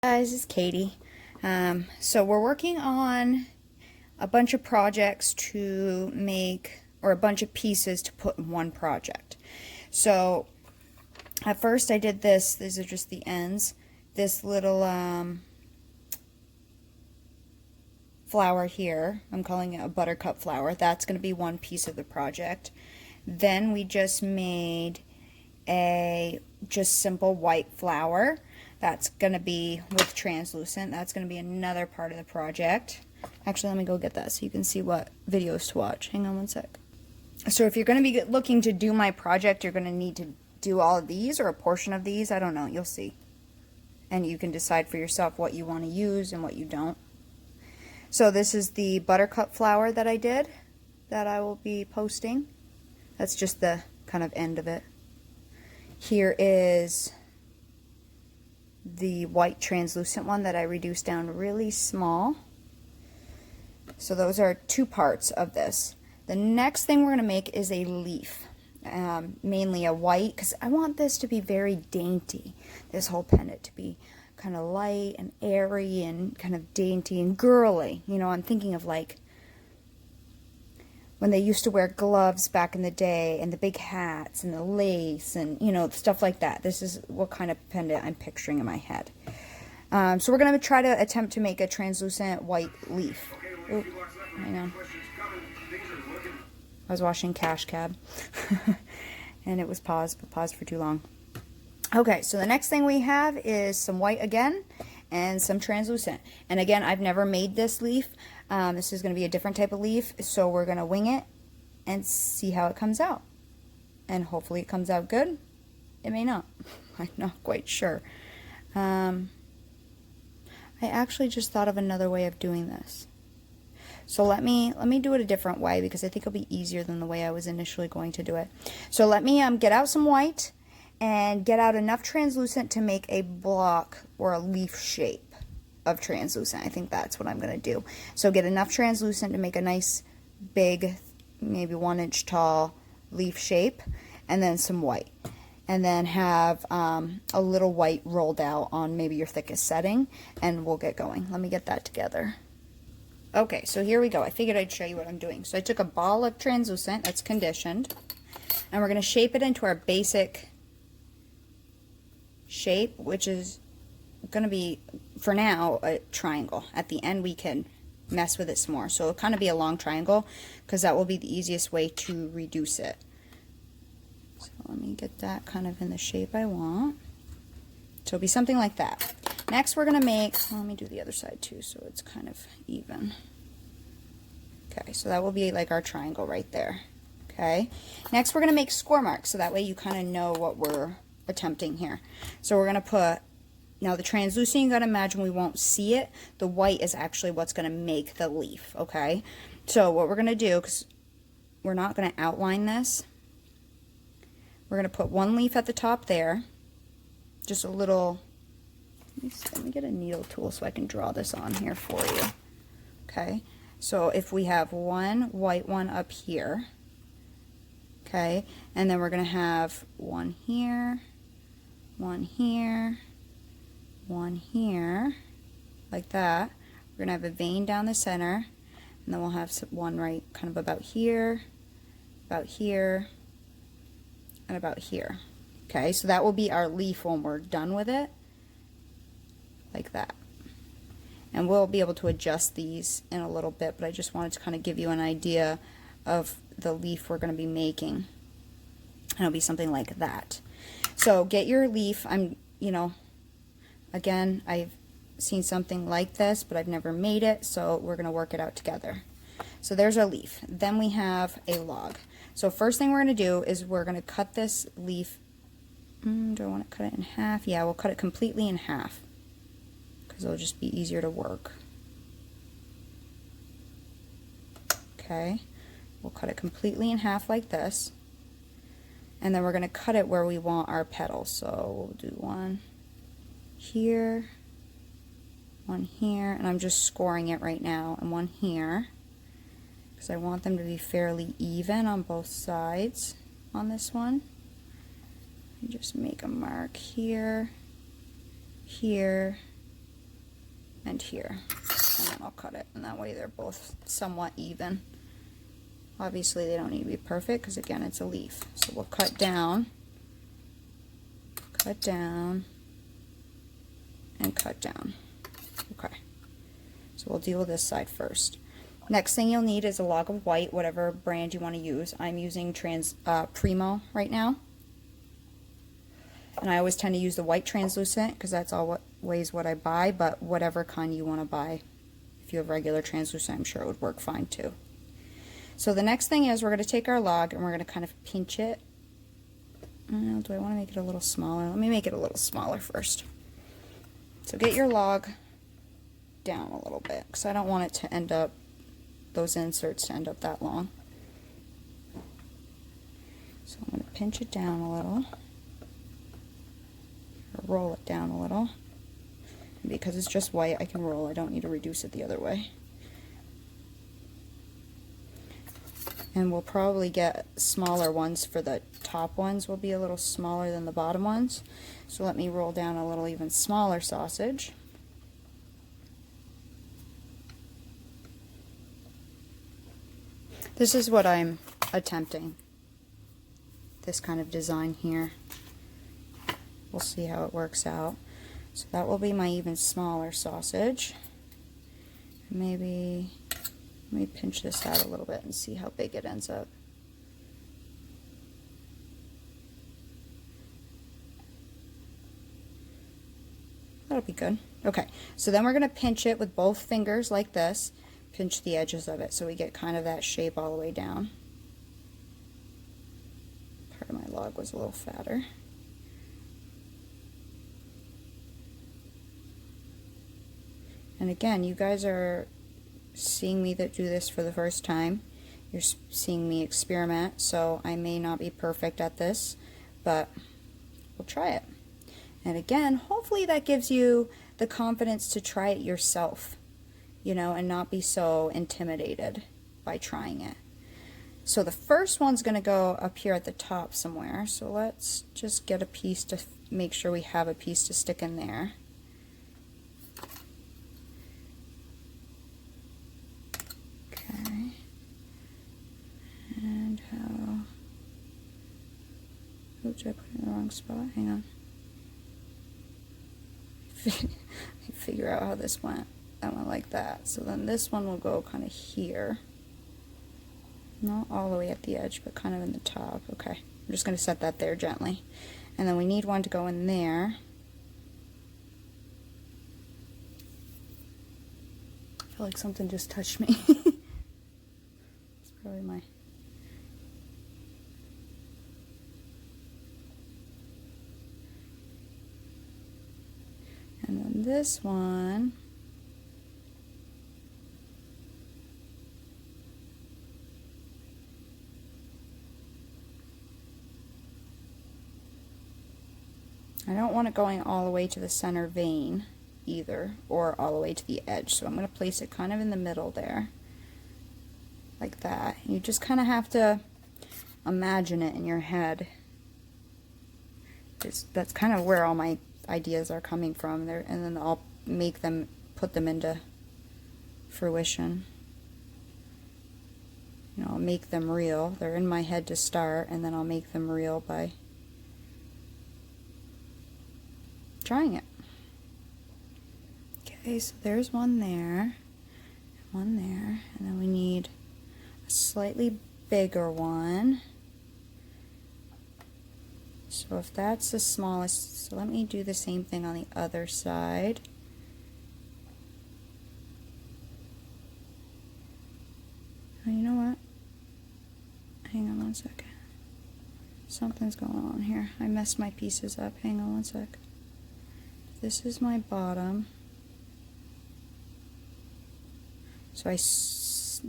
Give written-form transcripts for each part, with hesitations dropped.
Guys, it's Katie. So we're working on a bunch of projects to make, or a bunch of pieces to put in one project. So at first I did this. These are just the ends. This little flower here, I'm calling it a buttercup flower. That's going to be one piece of the project. Then we just made a just simple white flower. That's going to be with translucent. That's going to be another part of the project. Actually, let me go get that so you can see what videos to watch. Hang on one sec. So if you're going to be looking to do my project, you're going to need to do all of these or a portion of these. I don't know. You'll see. And you can decide for yourself what you want to use and what you don't. So this is the buttercup flower that I did that I will be posting. That's just the kind of end of it. Here is the white translucent one that I reduced down really small. So those are two parts of this. The next thing we're going to make is a leaf, mainly a white, because I want this to be very dainty. This whole pendant to be kind of light and airy and kind of dainty and girly. You know, I'm thinking of like when they used to wear gloves back in the day, and the big hats and the lace and, you know, stuff like that. This is what kind of pendant I'm picturing in my head. So we're going to try to attempt to make a translucent white leaf. Oop, hang on. I was watching Cash Cab and it was paused, but paused for too long. Okay, so the next thing we have is some white again and some translucent. And again, I've never made this leaf. This is going to be a different type of leaf, so we're going to wing it and see how it comes out. And hopefully it comes out good. It may not. I'm not quite sure. I actually just thought of another way of doing this. So let me do it a different way because I think it'll be easier than the way I was initially going to do it. So let me get out some white and get out enough translucent to make a block or a leaf shape of translucent. I think that's what I'm going to do. So get enough translucent to make a nice big, maybe 1 inch tall leaf shape, and then some white. And then have a little white rolled out on maybe your thickest setting, and we'll get going. Let me get that together. Okay, so here we go. I figured I'd show you what I'm doing. So I took a ball of translucent that's conditioned, and we're going to shape it into our basic shape, which is going to be, for now, a triangle. At the end we can mess with it some more, so it'll kind of be a long triangle because that will be the easiest way to reduce it. So let me get that kind of in the shape I want. So it'll be something like that. Next we're going to make, let me do the other side too so it's kind of even. Okay, so that will be like our triangle right there. Okay, next we're going to make score marks so that way you kind of know what we're attempting here. So we're going to put, now the translucent, you got to imagine we won't see it. The white is actually what's going to make the leaf, okay? So what we're going to do, because we're not going to outline this, we're going to put one leaf at the top there, just a little, let me get a needle tool so I can draw this on here for you. Okay, so if we have one white one up here, okay, and then we're going to have one here, one here, one here, like that. We're going to have a vein down the center, and then we'll have one right kind of about here, and about here. Okay, so that will be our leaf when we're done with it, like that. And we'll be able to adjust these in a little bit, but I just wanted to kind of give you an idea of the leaf we're going to be making. And it'll be something like that. So get your leaf. Again, I've seen something like this, but I've never made it, so we're going to work it out together. So there's our leaf. Then we have a log. So first thing we're going to do is we're going to cut this leaf. Do I want to cut it in half? Yeah, we'll cut it completely in half because it'll just be easier to work. Okay, we'll cut it completely in half like this. And then we're going to cut it where we want our petals. So we'll do one here, one here, and I'm just scoring it right now, and one here because I want them to be fairly even on both sides on this one. And just make a mark here, here, and here. And then I'll cut it, and that way they're both somewhat even. Obviously they don't need to be perfect because again it's a leaf. So we'll cut down, and cut down. Okay, so we'll deal with this side first. Next thing you'll need is a log of white, whatever brand you want to use. I'm using Primo right now. And I always tend to use the white translucent because that's always what I buy, but whatever kind you want to buy. If you have regular translucent, I'm sure it would work fine too. So the next thing is we're going to take our log and we're going to kind of pinch it. Do I want to make it a little smaller? Let me make it a little smaller first. So get your log down a little bit because I don't want it to end up, those inserts to end up that long. So I'm going to pinch it down a little, or roll it down a little. And because it's just white, I can roll. I don't need to reduce it the other way. And we'll probably get smaller ones. For the top ones will be a little smaller than the bottom ones. So let me roll down a little even smaller sausage. This is what I'm attempting, this kind of design here. We'll see how it works out. So that will be my even smaller sausage. Maybe, let me pinch this out a little bit and see how big it ends up. That'll be good. Okay, so then we're going to pinch it with both fingers like this. Pinch the edges of it so we get kind of that shape all the way down. Part of my log was a little fatter. And again, you guys are seeing me that do this for the first time. You're seeing me experiment, so I may not be perfect at this, but we'll try it. And again, hopefully that gives you the confidence to try it yourself, you know, and not be so intimidated by trying it. So the first one's going to go up here at the top somewhere. So let's just get a piece to make sure we have a piece to stick in there. Okay. And how... Oops, I put it in the wrong spot. Hang on. Figure out how this went. That went like that. So then this one will go kind of here. Not all the way at the edge, but kind of in the top. Okay, I'm just going to set that there gently. And then we need one to go in there. I feel like something just touched me. It's probably my... And then this one... I don't want it going all the way to the center vein either, or all the way to the edge. So I'm going to place it kind of in the middle there, like that. You just kind of have to imagine it in your head. That's kind of where all my ideas are coming from there, and then I'll make them, put them into fruition. You know, I'll make them real. They're in my head to start, and then I'll make them real by trying it. Okay, so there's one there, and then we need a slightly bigger one. So if that's the smallest, so let me do the same thing on the other side. Oh, you know what? Hang on one second. Something's going on here. I messed my pieces up. Hang on one sec. This is my bottom. So I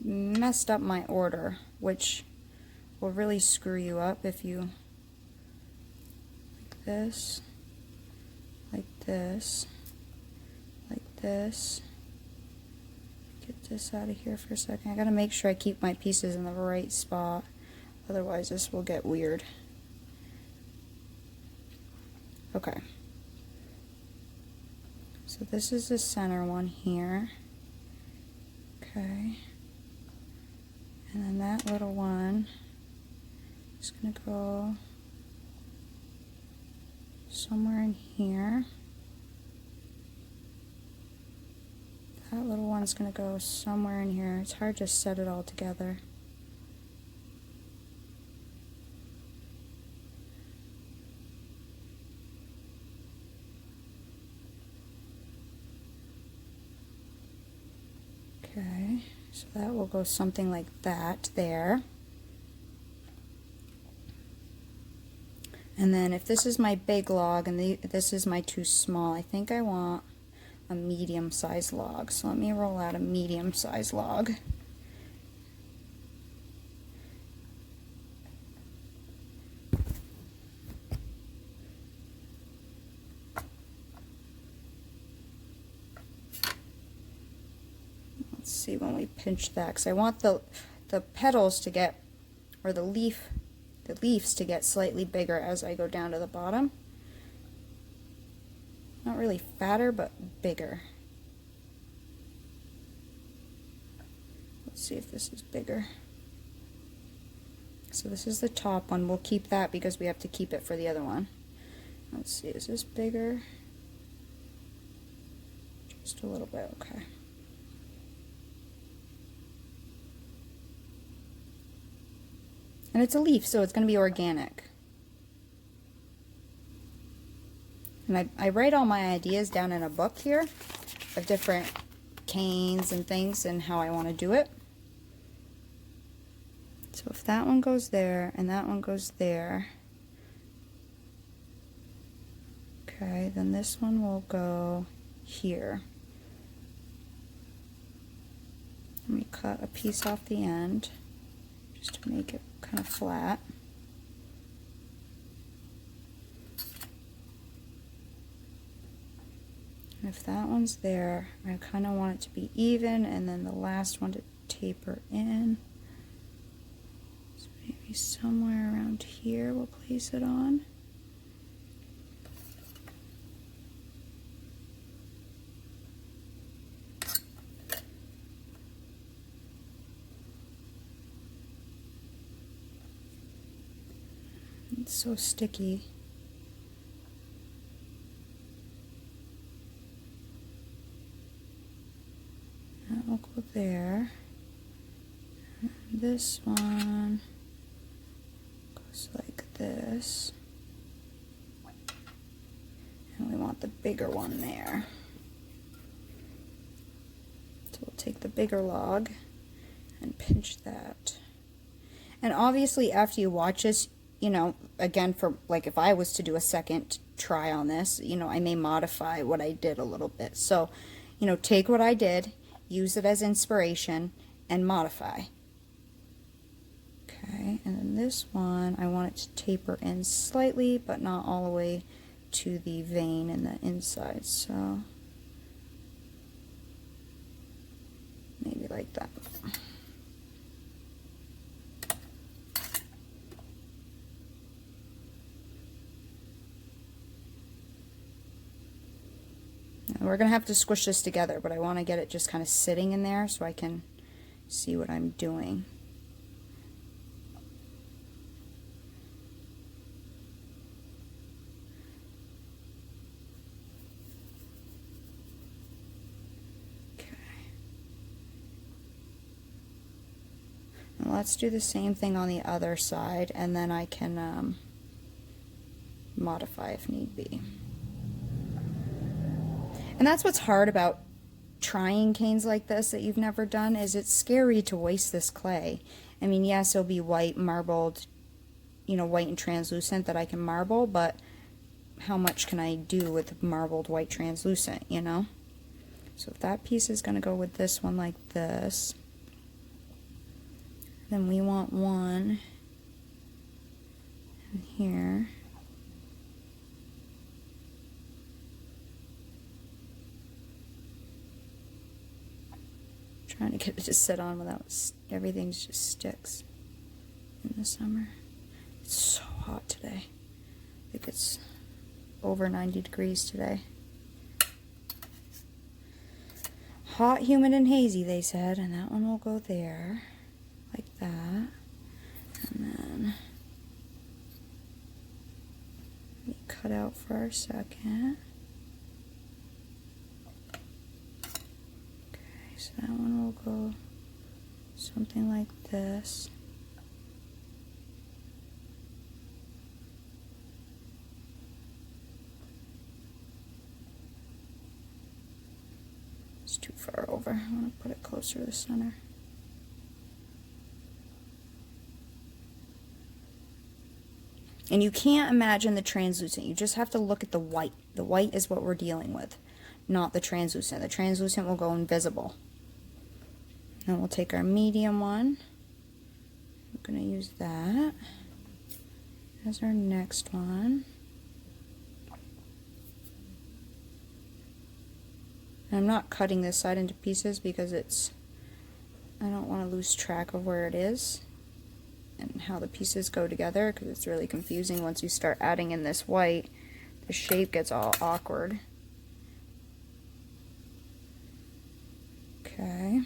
messed up my order, which will really screw you up if you like this, like this, like this. Get this out of here for a second. I gotta make sure I keep my pieces in the right spot, otherwise this will get weird. Okay. So So this is the center one here. Okay. And then that little one is going to go somewhere in here. That little one's going to go somewhere in here. It's hard to set it all together. Okay, so that will go something like that there. And then if this is my big log and this is my too small, I think I want a medium-sized log. So let me roll out a medium-sized log. Let's see when we pinch that, because I want the petals to get, or the leaves to get slightly bigger as I go down to the bottom. Not really fatter, but bigger. Let's see if this is bigger. So this is the top one. We'll keep that because we have to keep it for the other one. Let's see, is this bigger? Just a little bit, okay. And it's a leaf, so it's going to be organic. And I write all my ideas down in a book here of different canes and things and how I want to do it. So if that one goes there and that one goes there, okay, then this one will go here. Let me cut a piece off the end just to make it kind of flat. And if that one's there, I kind of want it to be even, and then the last one to taper in. So maybe somewhere around here we'll place it on. It's so sticky. That will go there. And this one goes like this. And we want the bigger one there. So we'll take the bigger log and pinch that. And obviously after you watch this, you know, again, for like if I was to do a second try on this, you know, I may modify what I did a little bit. So, you know, take what I did, use it as inspiration, and modify. Okay, and then this one, I want it to taper in slightly, but not all the way to the vein in the inside. So, maybe like that. We're going to have to squish this together, but I want to get it just kind of sitting in there so I can see what I'm doing. Okay. And let's do the same thing on the other side, and then I can modify if need be. And that's what's hard about trying canes like this that you've never done, is it's scary to waste this clay. I mean, yes, it'll be white marbled, you know, white and translucent that I can marble, but how much can I do with marbled white translucent, you know? So if that piece is going to go with this one like this, then we want one in here. Trying to get it to sit on without everything just sticks in the summer. It's so hot today. I think it's over 90 degrees today. Hot, humid, and hazy, they said, and that one will go there, like that. And then we cut out for our second. Okay, so that one will go something like this. It's too far over. I want to put it closer to the center. And you can't imagine the translucent. You just have to look at the white. The white is what we're dealing with, not the translucent. The translucent will go invisible. Then we'll take our medium one. I'm going to use that as our next one. And I'm not cutting this side into pieces because I don't want to lose track of where it is and how the pieces go together, because it's really confusing once you start adding in this white. The shape gets all awkward. Okay.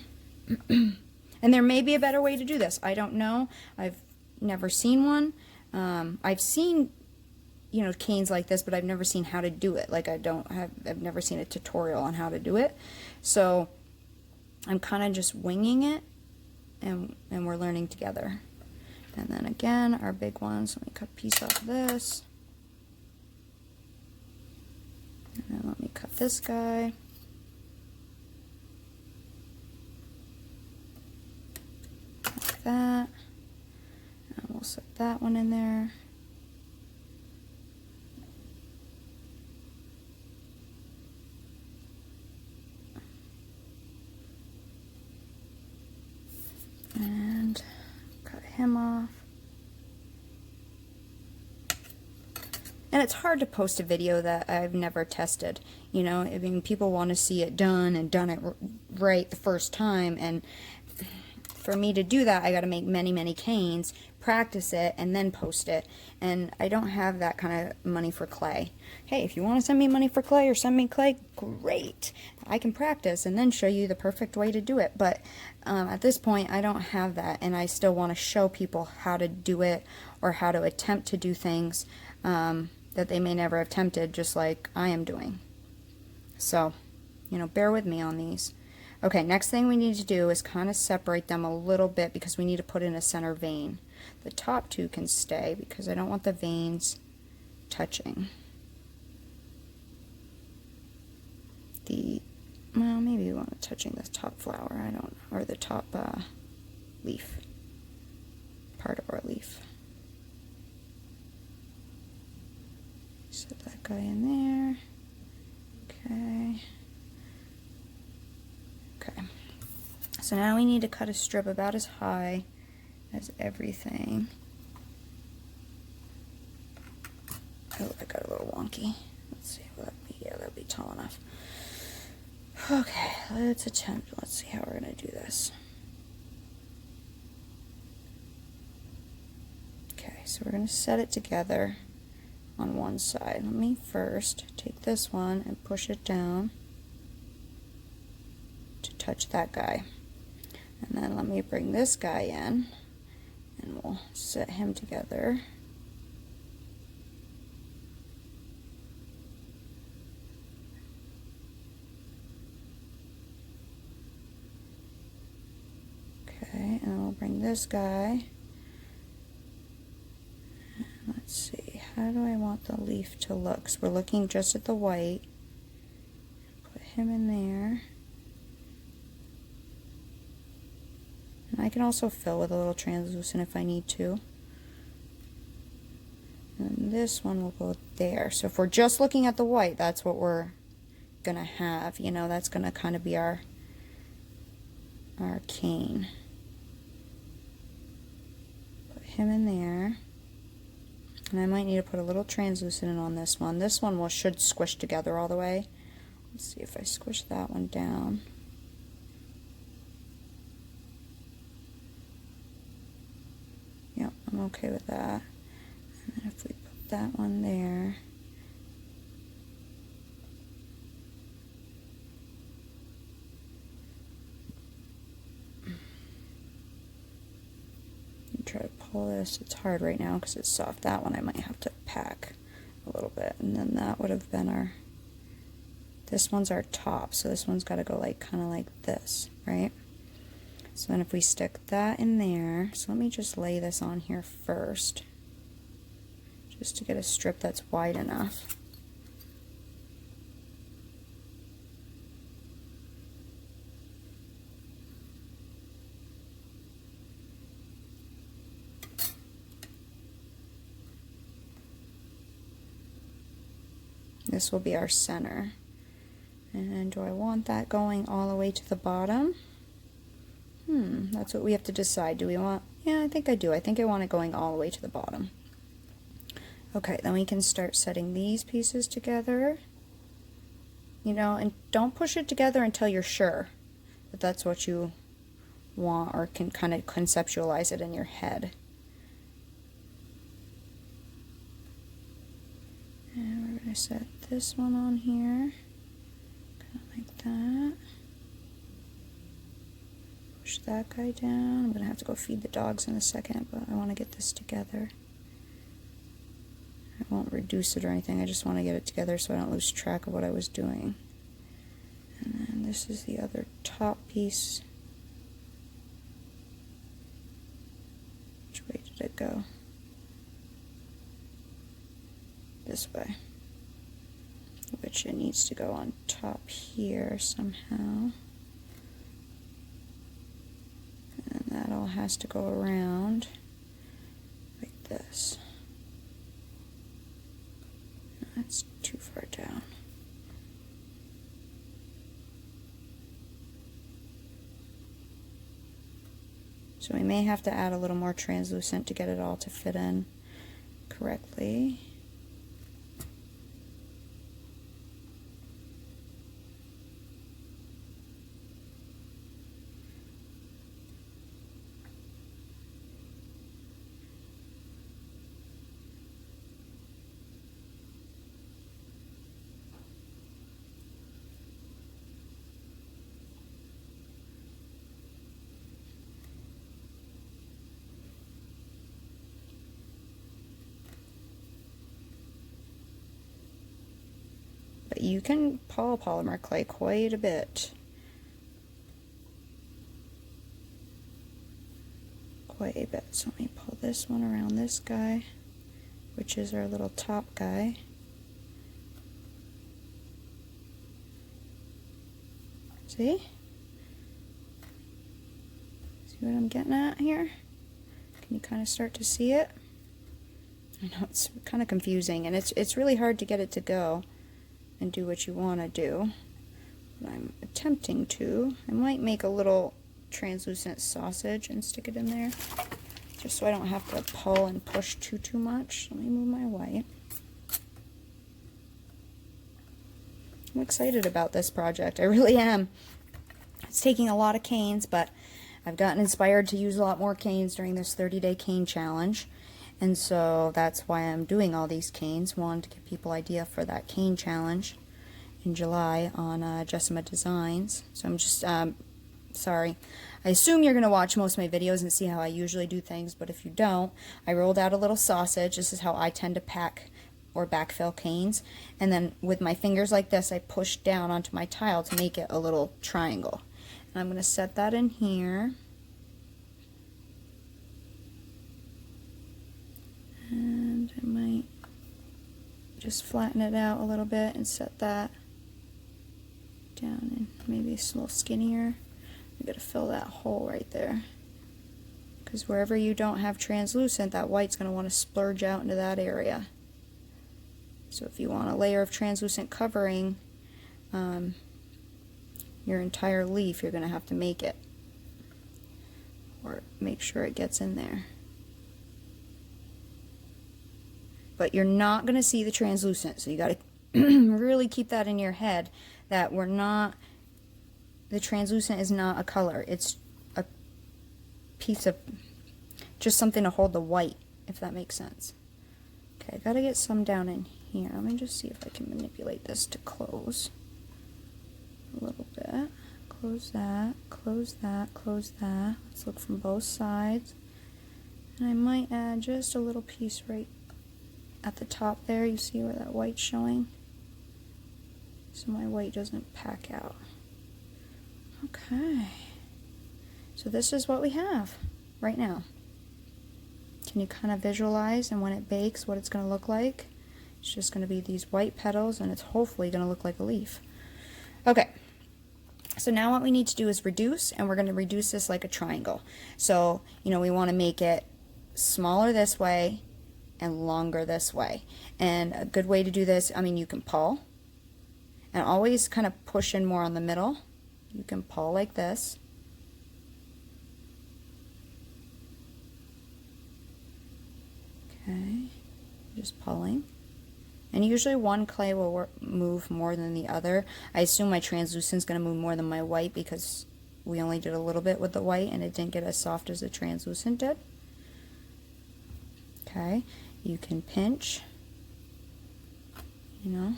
And there may be a better way to do this. I don't know. I've never seen one. I've seen, you know, canes like this, but I've never seen how to do it. Like I've never seen a tutorial on how to do it. So I'm kind of just winging it, and we're learning together. And then again, our big ones, let me cut a piece off of this. And then let me cut this guy. Like that. And we'll set that one in there. And cut him off. And it's hard to post a video that I've never tested. You know, I mean, people want to see it done and done it right the first time. And for me to do that, I got to make many, many canes, practice it, and then post it. And I don't have that kind of money for clay. Hey, if you want to send me money for clay or send me clay, great. I can practice and then show you the perfect way to do it. But at this point, I don't have that, and I still want to show people how to do it or how to attempt to do things that they may never have attempted, just like I am doing. So, you know, bear with me on these. Okay, next thing we need to do is kind of separate them a little bit, because we need to put in a center vein. The top two can stay because I don't want the veins touching. Well, maybe we want it touching the top flower, I don't know, or the top leaf, part of our leaf. Set that guy in there. Okay. Okay. So now we need to cut a strip about as high as everything. Oh, I got a little wonky. Let's see. Will that be? Yeah, that'll be tall enough. Okay, let's attempt. Let's see how we're going to do this. Okay, so we're going to set it together on one side. Let me first take this one and push it down to touch that guy. And then let me bring this guy in, and we'll set him together. Okay, and then we'll bring this guy. Let's see, how do I want the leaf to look? So we're looking just at the white. Put him in there. And I can also fill with a little translucent if I need to. And this one will go there. So if we're just looking at the white, that's what we're gonna have. You know, that's gonna kind of be our cane. Put him in there. And I might need to put a little translucent in on this one. This one should squish together all the way. Let's see if I squish that one down. Yep, I'm okay with that. And then if we put that one there. try to pull this. It's hard right now because it's soft. That one I might have to pack a little bit. And then that would have been our, this one's our top, so this one's got to go like kind of like this, right? So then if we stick that in there, so let me just lay this on here first, just to get a strip that's wide enough. This will be our center. And do I want that going all the way to the bottom? That's what we have to decide. Do we want, yeah, I think I do. I think I want it going all the way to the bottom. Okay, then we can start setting these pieces together. You know, and don't push it together until you're sure that that's what you want, or can kind of conceptualize it in your head. And we're going to set this one on here, kind of like that. Push that guy down. I'm going to have to go feed the dogs in a second, but I want to get this together. I won't reduce it or anything, I just want to get it together so I don't lose track of what I was doing. And then this is the other top piece. Which way did it go? This way. Which it needs to go on top here somehow. And that all has to go around like this. That's too far down. So we may have to add a little more translucent to get it all to fit in correctly. But you can pull polymer clay quite a bit. Quite a bit. So let me pull this one around this guy, which is our little top guy. See? See what I'm getting at here? Can you kind of start to see it? I know it's kind of confusing, and it's really hard to get it to go and do what you want to do. But I'm attempting to. I might make a little translucent sausage and stick it in there, just so I don't have to pull and push too much. Let me move my white. I'm excited about this project. I really am. It's taking a lot of canes, but I've gotten inspired to use a lot more canes during this 30-day cane challenge. And so that's why I'm doing all these canes. One, to give people idea for that cane challenge in July on Jessima Designs. So I'm just, sorry. I assume you're going to watch most of my videos and see how I usually do things, but if you don't, I rolled out a little sausage. This is how I tend to pack or backfill canes. And then with my fingers like this, I push down onto my tile to make it a little triangle. And I'm going to set that in here. And I might just flatten it out a little bit and set that down, and maybe it's a little skinnier. I'm going to fill that hole right there, because wherever you don't have translucent, that white's going to want to splurge out into that area. So if you want a layer of translucent covering your entire leaf, you're going to have to make it, or make sure it gets in there. But you're not going to see the translucent, so you got to really keep that in your head, that we're not, the translucent is not a color, it's a piece of, just something to hold the white, if that makes sense. Okay, I got to get some down in here. Let me just see if I can manipulate this to close a little bit. Close that, close that, close that. Let's look from both sides. And I might add just a little piece right at the top there. You see where that white's showing? So my white doesn't pack out. Okay. So this is what we have right now. Can you kind of visualize, and when it bakes, what it's going to look like? It's just going to be these white petals, and it's hopefully going to look like a leaf. Okay. So now what we need to do is reduce, and we're going to reduce this like a triangle. So, you know, we want to make it smaller this way and longer this way. And a good way to do this, I mean, you can pull, and always kind of push in more on the middle. You can pull like this. Okay, just pulling. And usually one clay will move more than the other. I assume my translucent is going to move more than my white because we only did a little bit with the white and it didn't get as soft as the translucent did. Okay, you can pinch, you know,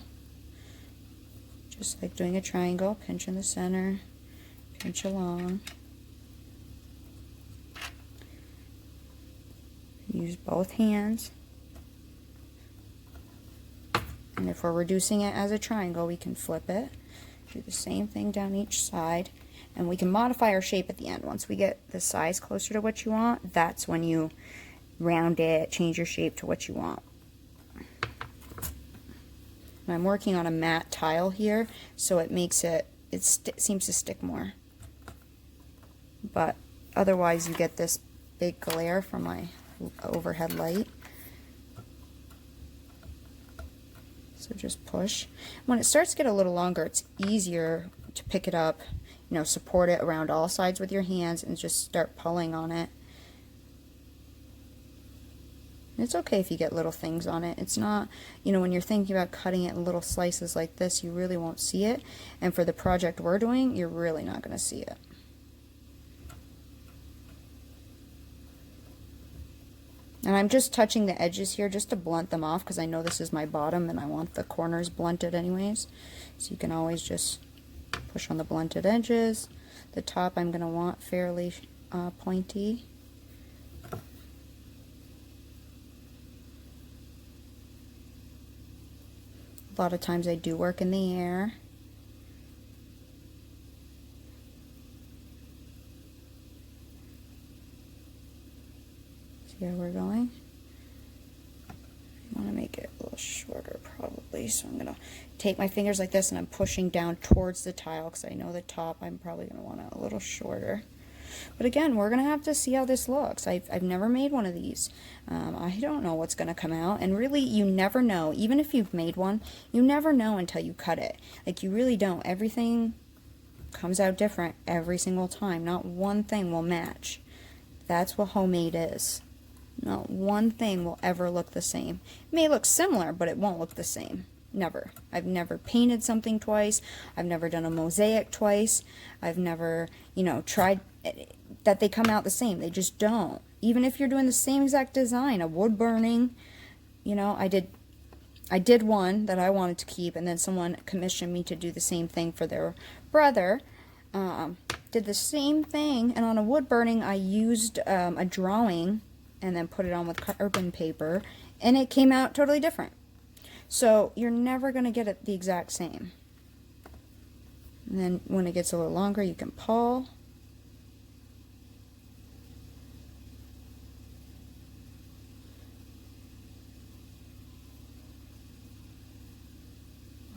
just like doing a triangle, pinch in the center, pinch along. Use both hands. And if we're reducing it as a triangle, we can flip it, do the same thing down each side, and we can modify our shape at the end. Once we get the size closer to what you want, that's when you round it, change your shape to what you want. And I'm working on a matte tile here, so it makes it seems to stick more. But otherwise you get this big glare from my overhead light. So just push. When it starts to get a little longer, it's easier to pick it up, you know, support it around all sides with your hands and just start pulling on it. It's okay if you get little things on it. It's not, you know, when you're thinking about cutting it in little slices like this, you really won't see it. And for the project we're doing, you're really not going to see it. And I'm just touching the edges here just to blunt them off because I know this is my bottom and I want the corners blunted anyways. So you can always just push on the blunted edges. The top I'm going to want fairly pointy. A lot of times I do work in the air. See how we're going? I want to make it a little shorter probably, so I'm going to take my fingers like this and I'm pushing down towards the tile because I know the top I'm probably going to want it a little shorter. But again, we're going to have to see how this looks. I've never made one of these. I don't know what's going to come out, and really you never know. Even if you've made one, you never know until you cut it. Like, you really don't. Everything comes out different every single time. Not one thing will match. That's what homemade is. Not one thing will ever look the same. It may look similar, but it won't look the same. Never. I've never painted something twice. I've never done a mosaic twice. I've never, you know, tried that they come out the same. They just don't. Even if you're doing the same exact design, a wood burning, you know, I did one that I wanted to keep, and then someone commissioned me to do the same thing for their brother. Did the same thing, and on a wood burning I used a drawing and then put it on with carbon paper, and it came out totally different. So you're never going to get it the exact same. And then when it gets a little longer, you can pull.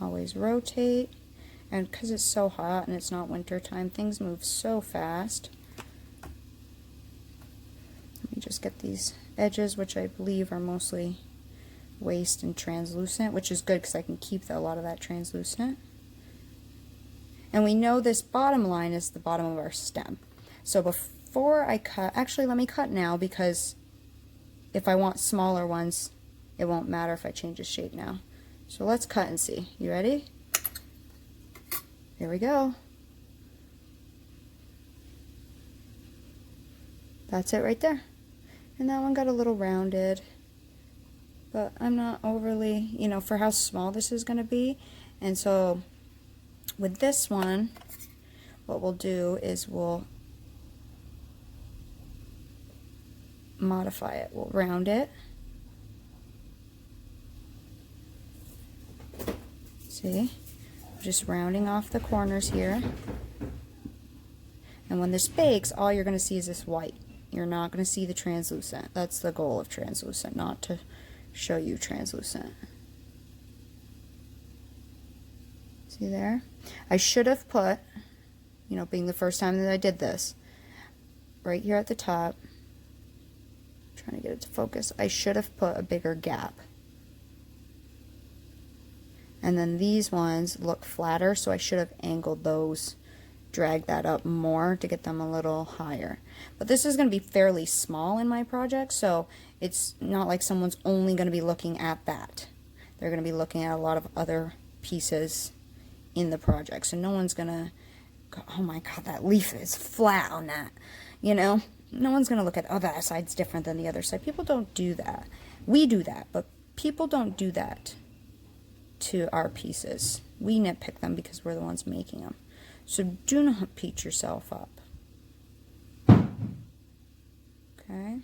Always rotate. And because it's so hot and it's not winter time, things move so fast. Let me just get these edges, which I believe are mostly waste and translucent, which is good because I can keep a lot of that translucent. And we know this bottom line is the bottom of our stem. So before I cut, actually let me cut now, because if I want smaller ones, it won't matter if I change the shape now. So let's cut and see. You ready? Here we go. That's it right there. And that one got a little rounded, but I'm not overly, you know, for how small this is going to be. And so with this one, what we'll do is we'll modify it. We'll round it. See? Just rounding off the corners here. And when this bakes, all you're going to see is this white. You're not going to see the translucent. That's the goal of translucent, not to show you translucent. See there? I should have put, you know, being the first time that I did this, right here at the top, trying to get it to focus, I should have put a bigger gap. And then these ones look flatter, so I should have angled those, drag that up more to get them a little higher. But this is going to be fairly small in my project, so it's not like someone's only going to be looking at that. They're going to be looking at a lot of other pieces in the project. So no one's going to go, oh my god, that leaf is flat on that. You know? No one's going to look at, oh, that side's different than the other side. People don't do that. We do that, but people don't do that to our pieces. We nitpick them because we're the ones making them. So do not beat yourself up. Okay.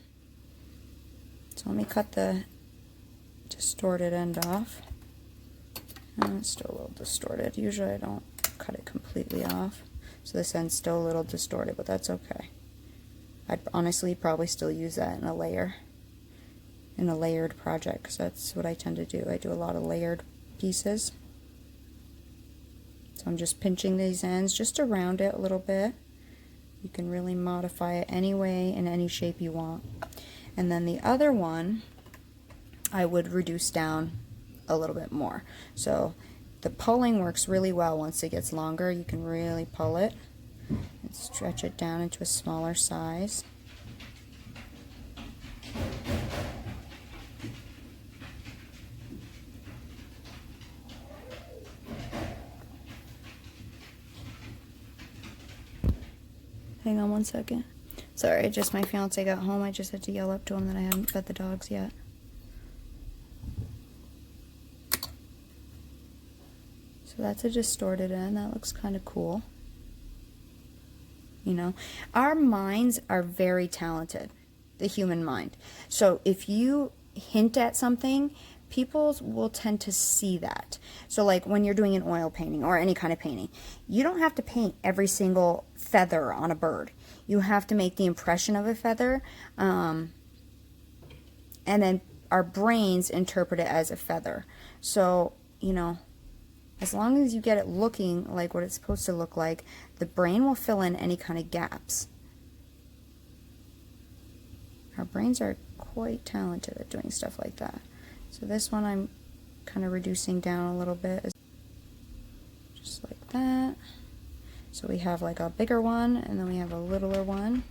So let me cut the distorted end off. It's still a little distorted. Usually I don't cut it completely off. So this end's still a little distorted, but that's okay. I'd honestly probably still use that in a layer. In a layered project, because that's what I tend to do. I do a lot of layered pieces. So I'm just pinching these ends just to round it a little bit. You can really modify it any way, in any shape you want. And then the other one, I would reduce down a little bit more. So the pulling works really well once it gets longer. You can really pull it and stretch it down into a smaller size. Hang on one second. Sorry, just my fiance got home. I just had to yell up to him that I hadn't fed the dogs yet. So that's a distorted end. That looks kind of cool. You know, our minds are very talented, the human mind. So if you hint at something, people will tend to see that. So like when you're doing an oil painting or any kind of painting, you don't have to paint every single feather on a bird. You have to make the impression of a feather, and then our brains interpret it as a feather. So, you know, as long as you get it looking like what it's supposed to look like, the brain will fill in any kind of gaps. Our brains are quite talented at doing stuff like that. So this one I'm kind of reducing down a little bit, just like that. So we have like a bigger one, and then we have a littler one.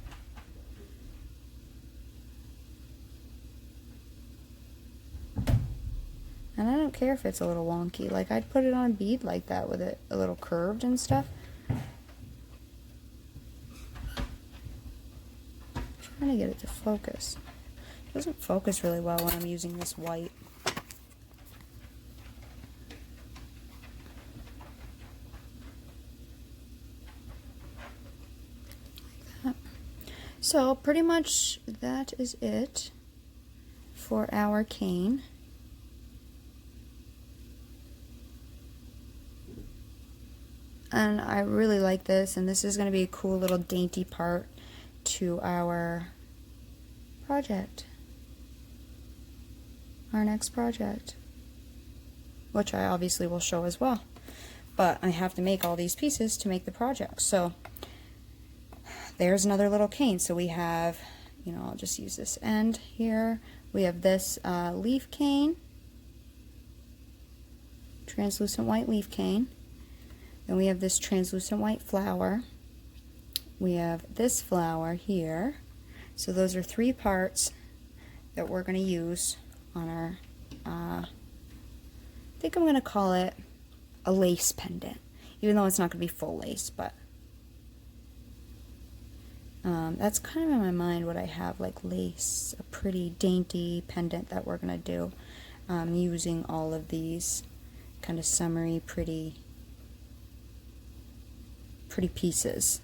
And I don't care if it's a little wonky. Like, I'd put it on a bead like that with it a little curved and stuff. I'm trying to get it to focus. It doesn't focus really well when I'm using this white. Like that. So, pretty much that is it for our cane. And I really like this, and this is going to be a cool little dainty part to our project, our next project, which I obviously will show as well. But I have to make all these pieces to make the project. So there's another little cane. So we have, you know, I'll just use this end here. We have this leaf cane, translucent white leaf cane. Then we have this translucent white flower. We have this flower here. So those are three parts that we're going to use on our, I think I'm going to call it a lace pendant, even though it's not going to be full lace, but that's kind of in my mind what I have, like lace, a pretty dainty pendant that we're going to do, using all of these kind of summery, pretty pieces.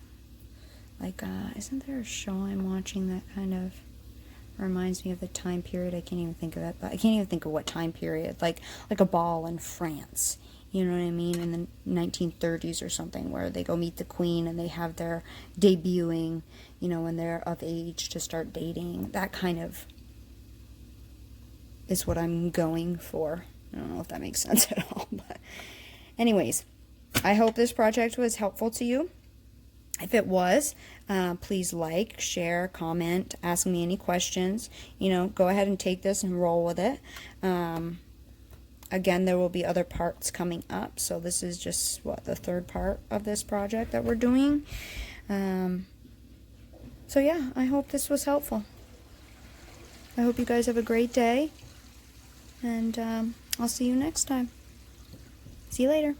Like, isn't there a show I'm watching that kind of Reminds me of the time period. I can't even think of it, but I can't even think of what time period. Like a ball in France. You know what I mean? In the 1930s or something, where they go meet the queen and they have their debuting, you know, when they're of age to start dating. That kind of is what I'm going for. I don't know if that makes sense at all, but anyways, I hope this project was helpful to you. If it was, please like, share, comment, ask me any questions. You know, go ahead and take this and roll with it. Again, there will be other parts coming up, so this is just, what, the third part of this project that we're doing. So yeah, I hope this was helpful. I hope you guys have a great day, and I'll see you next time. See you later.